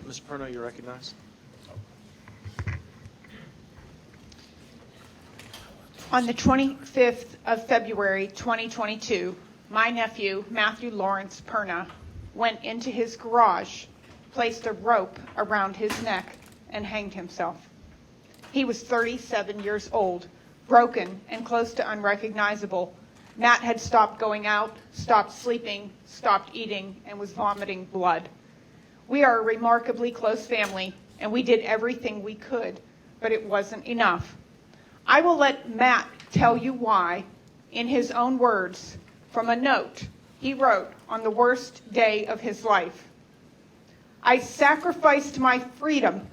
Ms. Perna, you're recognized. On the 25th of February, 2022, my nephew, Matthew Lawrence Perna, went into his garage, placed a rope around his neck, and hanged himself. He was 37 years old, broken and close to unrecognizable. Matt had stopped going out, stopped sleeping, stopped eating, and was vomiting blood. We are a remarkably close family, and we did everything we could, but it wasn't enough. I will let Matt tell you why, in his own words, from a note he wrote on the worst day of his life. I sacrificed my freedom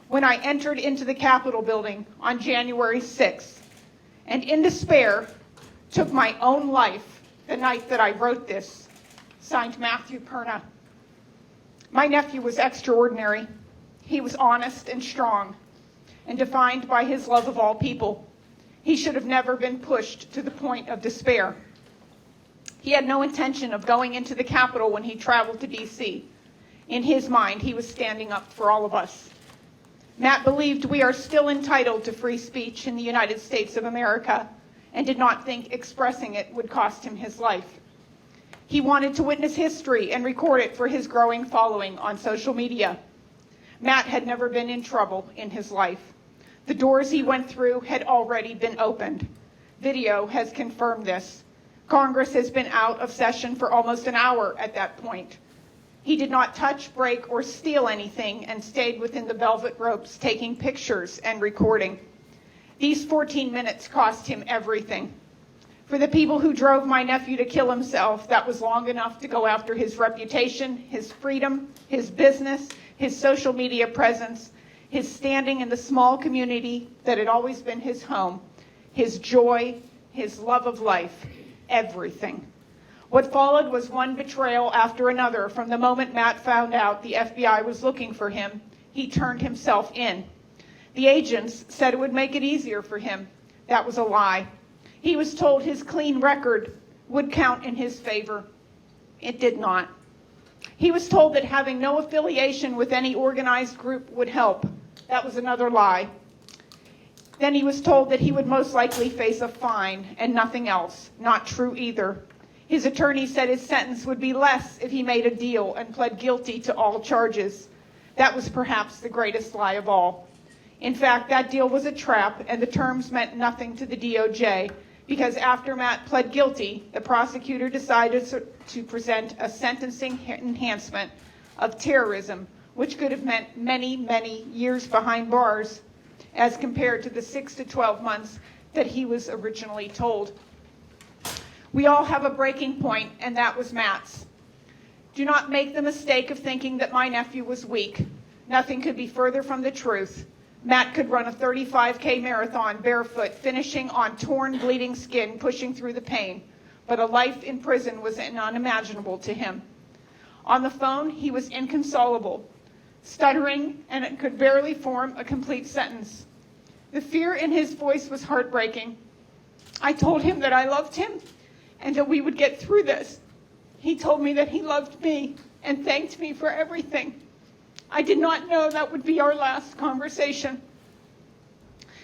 when I entered into the Capitol building on January 6th, and in despair, took my own life the night that I wrote this. Signed, Matthew Perna. My nephew was extraordinary. He was honest and strong, and defined by his love of all people. He should have never been pushed to the point of despair. He had no intention of going into the Capitol when he traveled to D.C. In his mind, he was standing up for all of us. Matt believed we are still entitled to free speech in the United States of America and did not think expressing it would cost him his life. He wanted to witness history and record it for his growing following on social media. Matt had never been in trouble in his life. The doors he went through had already been opened. Video has confirmed this. Congress has been out of session for almost an hour at that point. He did not touch, break, or steal anything and stayed within the velvet ropes, taking pictures and recording. These 14 minutes cost him everything. For the people who drove my nephew to kill himself, that was long enough to go after his reputation, his freedom, his business, his social media presence, his standing in the small community that had always been his home, his joy, his love of life, everything. What followed was one betrayal after another. From the moment Matt found out the FBI was looking for him, he turned himself in. The agents said it would make it easier for him. That was a lie. He was told his clean record would count in his favor. It did not. He was told that having no affiliation with any organized group would help. That was another lie. Then he was told that he would most likely face a fine and nothing else. Not true either. His attorney said his sentence would be less if he made a deal and pled guilty to all charges. That was perhaps the greatest lie of all. In fact, that deal was a trap, and the terms meant nothing to the DOJ, because after Matt pled guilty, the prosecutor decided to present a sentencing enhancement of terrorism, which could have meant many, many years behind bars, as compared to the 6 to 12 months that he was originally told. We all have a breaking point, and that was Matt's. Do not make the mistake of thinking that my nephew was weak. Nothing could be further from the truth. Matt could run a 35K marathon barefoot, finishing on torn, bleeding skin, pushing through the pain. But a life in prison was unimaginable to him. On the phone, he was inconsolable, stuttering, and could barely form a complete sentence. The fear in his voice was heartbreaking. I told him that I loved him and that we would get through this. He told me that he loved me and thanked me for everything. I did not know that would be our last conversation.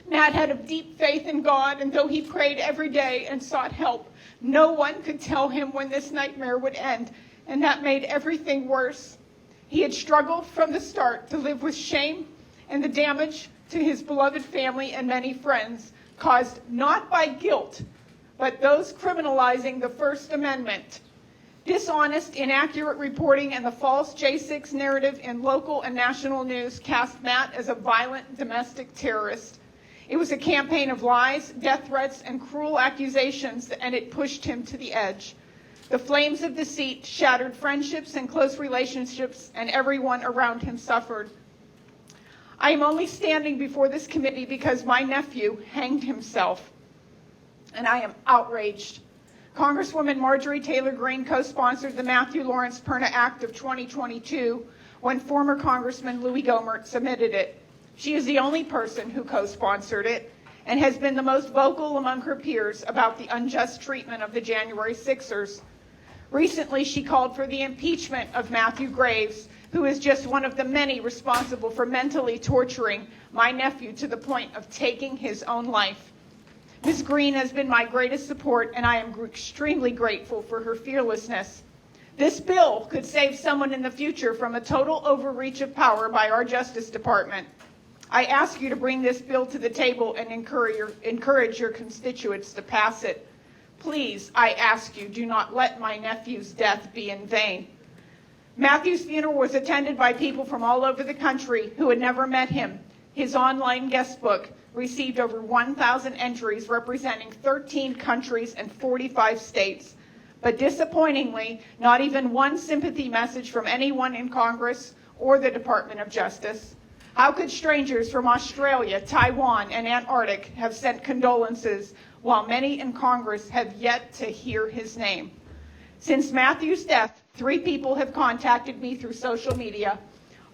Matt had a deep faith in God, and though he prayed every day and sought help, no one could tell him when this nightmare would end, and that made everything worse. He had struggled from the start to live with shame and the damage to his beloved family and many friends, caused not by guilt, but those criminalizing the First Amendment. Dishonest, inaccurate reporting and the false J6 narrative in local and national news cast Matt as a violent domestic terrorist. It was a campaign of lies, death threats, and cruel accusations, and it pushed him to the edge. The flames of deceit shattered friendships and close relationships, and everyone around him suffered. I am only standing before this committee because my nephew hanged himself, and I am outraged. Congresswoman Marjorie Taylor Greene co-sponsored the Matthew Lawrence Perna Act of 2022 when former Congressman Louis Gohmert submitted it. She is the only person who co-sponsored it and has been the most vocal among her peers about the unjust treatment of the January 6ers. Recently, she called for the impeachment of Matthew Graves who is just one of the many responsible for mentally torturing my nephew to the point of taking his own life. Ms. Green has been my greatest support, and I am extremely grateful for her fearlessness. This bill could save someone in the future from a total overreach of power by our Justice Department. I ask you to bring this bill to the table and encourage your constituents to pass it. Please, I ask you, do not let my nephew's death be in vain. Matthew's funeral was attended by people from all over the country who had never met him. His online guest book received over 1,000 entries representing 13 countries and 45 states. But disappointingly, not even one sympathy message from anyone in Congress or the Department of Justice. How could strangers from Australia, Taiwan, and Antarctic have sent condolences while many in Congress have yet to hear his name? Since Matthew's death, 3 people have contacted me through social media.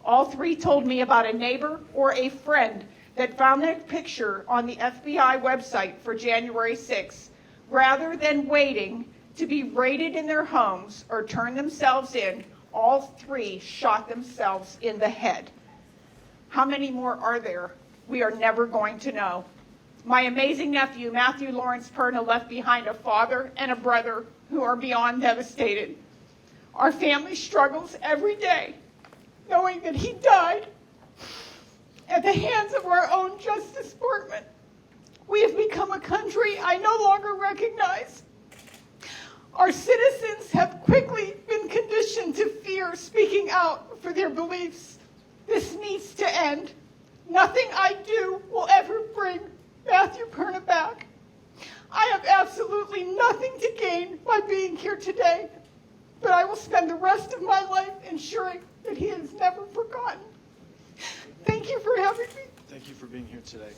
All 3 told me about a neighbor or a friend that found their picture on the FBI website for January 6th. Rather than waiting to be raided in their homes or turn themselves in, all 3 shot themselves in the head. How many more are there? We are never going to know. My amazing nephew, Matthew Lawrence Perna, left behind a father and a brother who are beyond devastated. Our family struggles every day, knowing that he died at the hands of our own Justice Department. We have become a country I no longer recognize. Our citizens have quickly been conditioned to fear speaking out for their beliefs. This needs to end. Nothing I do will ever bring Matthew Perna back. I have absolutely nothing to gain by being here today, but I will spend the rest of my life ensuring that he is never forgotten. Thank you for having me. Thank you for being here today.